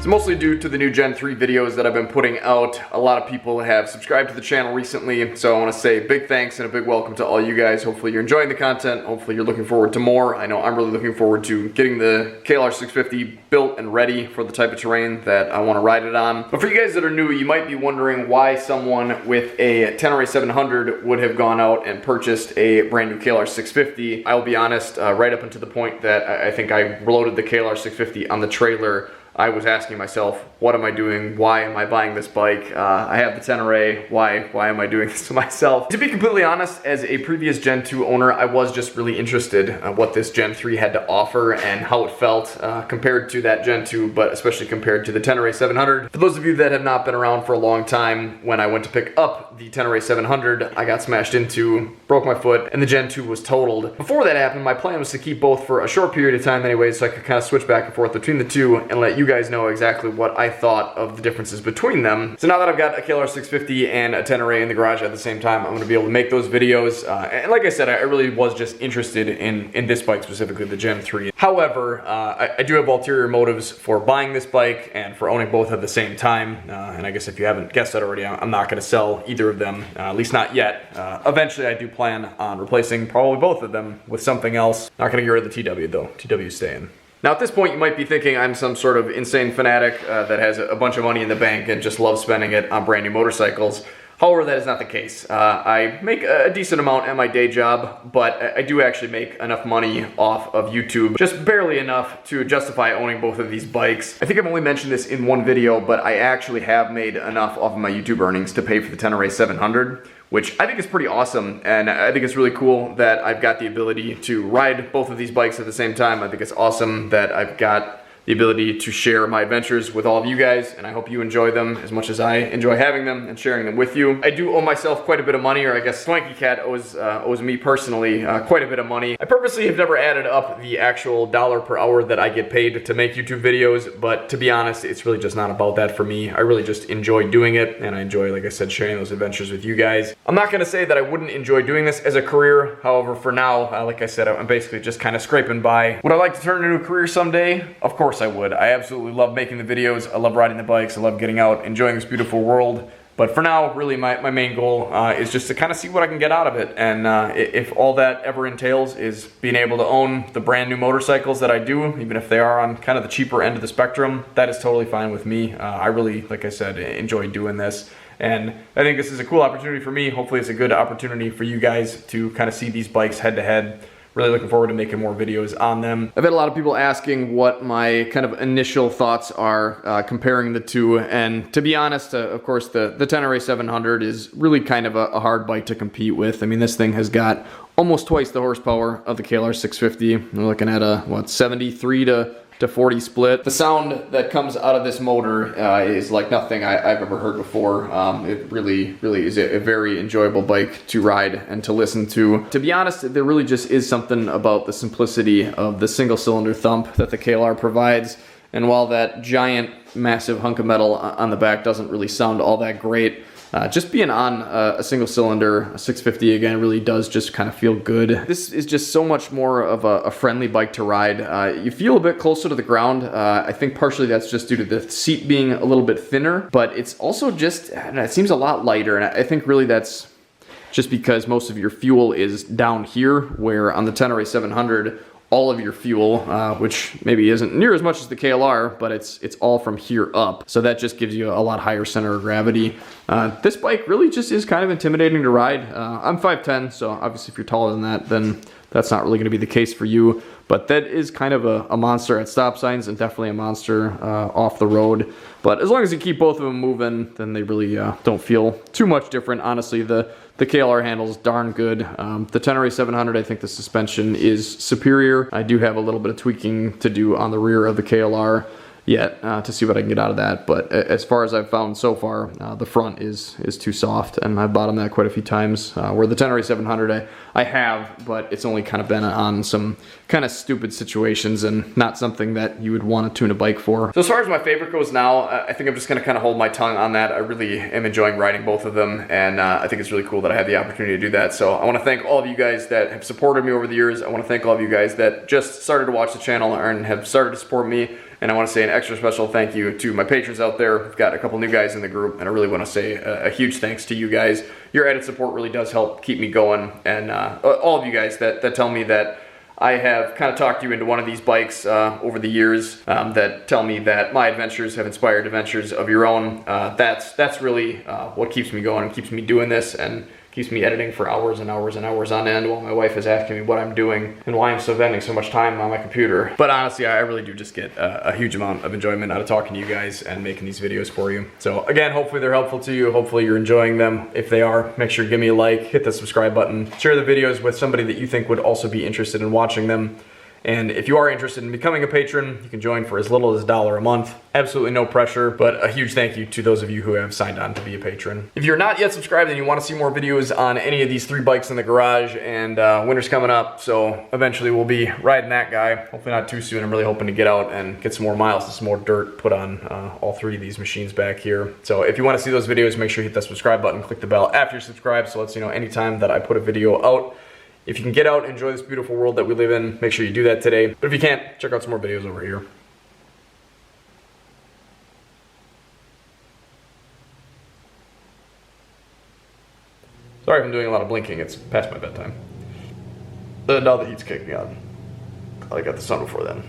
It's mostly due to the new Gen 3 videos that I've been putting out. A lot of people have subscribed to the channel recently, so I want to say big thanks and a big welcome to all you guys. Hopefully you're enjoying the content. Hopefully you're looking forward to more. I know I'm really looking forward to getting the KLR 650 built and ready for the type of terrain that I want to ride it on. But for you guys that are new, you might be wondering why someone with a Tenere 700 would have gone out and purchased a brand new KLR 650. I'll be honest, right up until the point that I think I loaded the KLR 650 on the trailer, I was asking myself, what am I doing? Why am I buying this bike? I have the Tenere. Why am I doing this to myself? To be completely honest, as a previous Gen 2 owner, I was just really interested in what this Gen 3 had to offer and how it felt compared to that Gen 2, but especially compared to the Tenere 700. For those of you that have not been around for a long time, when I went to pick up the Tenere 700, I got smashed into, broke my foot, and the Gen 2 was totaled. Before that happened, my plan was to keep both for a short period of time anyway, so I could kind of switch back and forth between the two and let you guys know exactly what I thought of the differences between them. So now that I've got a KLR 650 and a Tenere in the garage at the same time, I'm going to be able to make those videos. And like I said, I really was just interested in this bike, specifically the Gen 3. However, I do have ulterior motives for buying this bike and for owning both at the same time. And I guess if you haven't guessed that already, I'm not going to sell either of them, at least not yet. Eventually, I do plan on replacing probably both of them with something else. Not going to get rid of the TW though. TW's staying. Now at this point you might be thinking I'm some sort of insane fanatic that has a bunch of money in the bank and just loves spending it on brand new motorcycles. However, that is not the case. I make a decent amount at my day job, but I do actually make enough money off of YouTube, just barely enough to justify owning both of these bikes. I think I've only mentioned this in one video, but I actually have made enough off of my YouTube earnings to pay for the Tenere 700. Which I think is pretty awesome, and I think it's really cool that I've got the ability to ride both of these bikes at the same time. I think it's awesome that I've got the ability to share my adventures with all of you guys, and I hope you enjoy them as much as I enjoy having them and sharing them with you. I do owe myself quite a bit of money, or I guess Swanky Cat owes me personally quite a bit of money. I purposely have never added up the actual dollar per hour that I get paid to make YouTube videos, but to be honest, it's really just not about that for me. I really just enjoy doing it, and I enjoy, like I said, sharing those adventures with you guys. I'm not gonna say that I wouldn't enjoy doing this as a career. However, for now, like I said, I'm basically just kind of scraping by. Would I like to turn it into a career someday? Of course I would. I absolutely love making the videos. I love riding the bikes. I love getting out, enjoying this beautiful world. But for now, really my main goal is just to kind of see what I can get out of it. And if all that ever entails is being able to own the brand new motorcycles that I do, even if they are on kind of the cheaper end of the spectrum, that is totally fine with me. I really, like I said, enjoy doing this. And I think this is a cool opportunity for me. Hopefully it's a good opportunity for you guys to kind of see these bikes head to head. Really looking forward to making more videos on them. I've had a lot of people asking what my kind of initial thoughts are comparing the two, and to be honest, of course, the Tenere 700 is really kind of a hard bike to compete with. I mean, this thing has got almost twice the horsepower of the KLR 650. We're looking at a, what, 73 to 40 split. The sound that comes out of this motor is like nothing I've ever heard before. It really is a very enjoyable bike to ride and to listen to. To be honest, there really just is something about the simplicity of the single cylinder thump that the KLR provides. And while that giant, massive hunk of metal on the back doesn't really sound all that great, just being on a single cylinder, a 650 again, really does just kind of feel good. This is just so much more of a friendly bike to ride. You feel a bit closer to the ground. I think partially that's just due to the seat being a little bit thinner, but it's also just, I don't know, it seems a lot lighter, and I think really that's just because most of your fuel is down here, where on the Tenere 700, all of your fuel, which maybe isn't near as much as the KLR, but it's all from here up. So that just gives you a lot higher center of gravity. This bike really just is kind of intimidating to ride. I'm 5'10", so obviously if you're taller than that, then that's not really gonna be the case for you. But that is kind of a monster at stop signs and definitely a monster off the road. But as long as you keep both of them moving, then they really don't feel too much different. Honestly, the KLR handles darn good. The Tenere 700, I think the suspension is superior. I do have a little bit of tweaking to do on the rear of the KLR yet to see what I can get out of that, but as far as I've found so far, the front is too soft, and I've bottomed that quite a few times, where the Tenere 700 I have, but it's only kind of been on some kind of stupid situations and not something that you would want to tune a bike for. So as far as my favorite goes now, I think I'm just going to kind of hold my tongue on that. I really am enjoying riding both of them, and I think it's really cool that I had the opportunity to do that. So I want to thank all of you guys that have supported me over the years. I want to thank all of you guys that just started to watch the channel and have started to support me And I want to say an extra special thank you to my patrons out there. We've got a couple new guys in the group, and I really want to say a huge thanks to you guys. Your added support really does help keep me going, and all of you guys that tell me that I have kind of talked you into one of these bikes over the years, that tell me that my adventures have inspired adventures of your own. That's really what keeps me going and keeps me doing this, and keeps me editing for hours and hours and hours on end while my wife is asking me what I'm doing and why I'm spending so much time on my computer. But honestly, I really do just get a huge amount of enjoyment out of talking to you guys and making these videos for you. So again, hopefully they're helpful to you. Hopefully you're enjoying them. If they are, make sure to give me a like, hit the subscribe button, share the videos with somebody that you think would also be interested in watching them. And if you are interested in becoming a patron, you can join for as little as $1 a month. Absolutely no pressure, but a huge thank you to those of you who have signed on to be a patron. If you're not yet subscribed and you want to see more videos on any of these 3 bikes in the garage, and winter's coming up, so eventually we'll be riding that guy. Hopefully not too soon. I'm really hoping to get out and get some more miles and some more dirt put on all 3 of these machines back here. So if you want to see those videos, make sure you hit that subscribe button, click the bell after you're subscribed, so it lets you know anytime that I put a video out. If you can get out and enjoy this beautiful world that we live in, make sure you do that today. But if you can't, check out some more videos over here. Sorry if I'm doing a lot of blinking, it's past my bedtime. Now the heat's kicked me on. I got the sun before then.